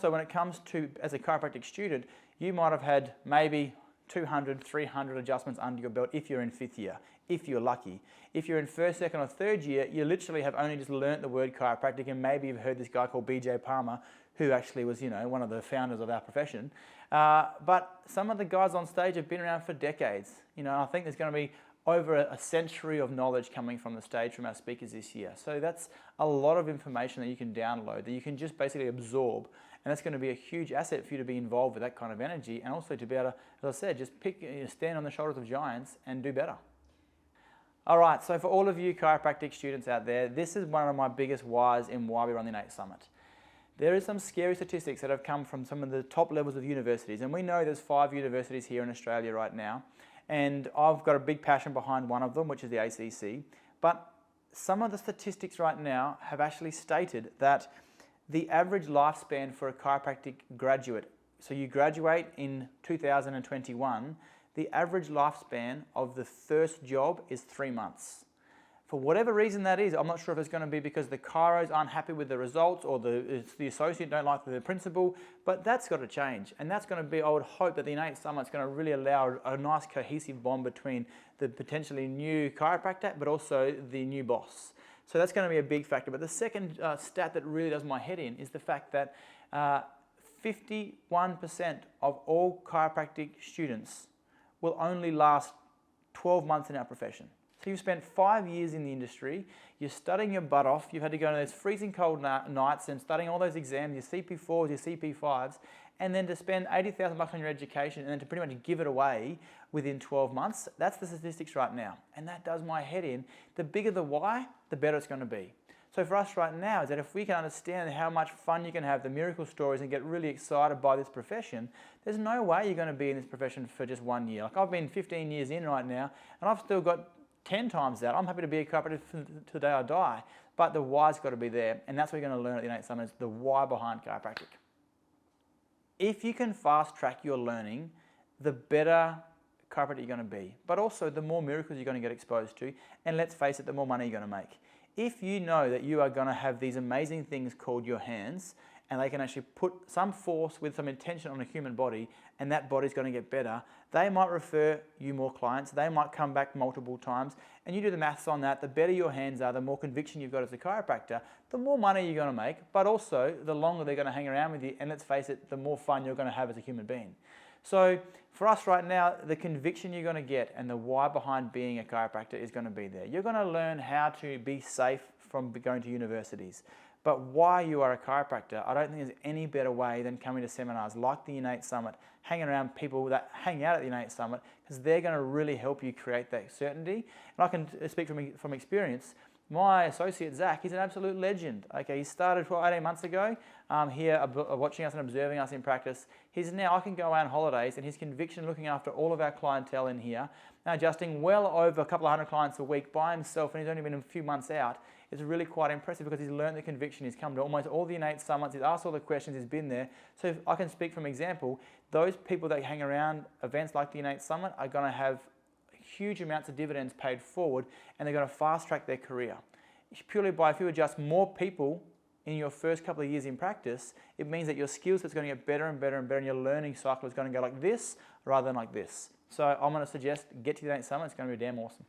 also when it comes to, as a chiropractic student, you might have had maybe 200, 300 adjustments under your belt if you're in 5th year, if you're lucky. If you're in 1st, 2nd or 3rd year, you literally have only just learnt the word chiropractic, and maybe you've heard this guy called BJ Palmer, who actually was, one of the founders of our profession. But some of the guys on stage have been around for decades. I think there's going to be over a century of knowledge coming from the stage from our speakers this year. So that's a lot of information that you can download, that you can just basically absorb. And that's going to be a huge asset for you to be involved with that kind of energy, and also to be able to, as I said, just stand on the shoulders of giants and do better. All right, so for all of you chiropractic students out there, this is one of my biggest whys in why we run the IN8 Summit. There is some scary statistics that have come from some of the top levels of universities, and we know there's 5 universities here in Australia right now, and I've got a big passion behind one of them, which is the ACC. But some of the statistics right now have actually stated that the average lifespan for a chiropractic graduate, so you graduate in 2021, the average lifespan of the first job is 3 months. For whatever reason that is, I'm not sure if it's going to be because the chiros aren't happy with the results, or the associate don't like the principal, but that's got to change. And that's going to be, I would hope that the IN8 Summit is going to really allow a nice cohesive bond between the potentially new chiropractor, but also the new boss. So that's going to be a big factor. But the second stat that really does my head in is the fact that 51% of all chiropractic students will only last 12 months in our profession. So you've spent 5 years in the industry, you're studying your butt off, you've had to go to those freezing cold nights and studying all those exams, your CP4s, your CP5s, and then to spend $80,000 on your education and then to pretty much give it away within 12 months, that's the statistics right now. And that does my head in. The bigger the why, the better it's going to be. So for us right now is that if we can understand how much fun you can have, the miracle stories, and get really excited by this profession, there's no way you're going to be in this profession for just 1 year. Like I've been 15 years in right now, and I've still got 10 times that. I'm happy to be a chiropractor to the day I die, but the why's got to be there, and that's what you're going to learn at the IN8 Summit, is the why behind chiropractic. If you can fast track your learning, the better chiropractor you're going to be, but also the more miracles you're going to get exposed to, and let's face it, the more money you're going to make. If you know that you are going to have these amazing things called your hands, and they can actually put some force with some intention on a human body, and that body's going to get better, they might refer you more clients, they might come back multiple times, and you do the maths on that. The better your hands are, the more conviction you've got as a chiropractor, the more money you're going to make, but also the longer they're going to hang around with you, and let's face it, the more fun you're going to have as a human being. So for us right now, the conviction you're going to get and the why behind being a chiropractor is going to be there. You're going to learn how to be safe from going to universities. But why you are a chiropractor, I don't think there's any better way than coming to seminars like the IN8 Summit, hanging around people that hang out at the IN8 Summit, because they're going to really help you create that certainty. And I can speak from experience. My associate, Zach, he's an absolute legend. Okay, he started 18 months ago here watching us and observing us in practice. He's now, I can go out on holidays, and his conviction looking after all of our clientele in here, now adjusting well over a couple of hundred clients a week by himself, and he's only been a few months out, is really quite impressive because he's learned the conviction. He's come to almost all the IN8 Summits, he's asked all the questions, he's been there. So if I can speak from example, those people that hang around events like the IN8 Summit are going to have huge amounts of dividends paid forward, and they're going to fast track their career. Purely by, if you adjust more people in your first couple of years in practice, it means that your skill set's going to get better and better and better, and your learning cycle is going to go like this rather than like this. So I'm going to suggest get to the IN8 Summit. It's going to be damn awesome.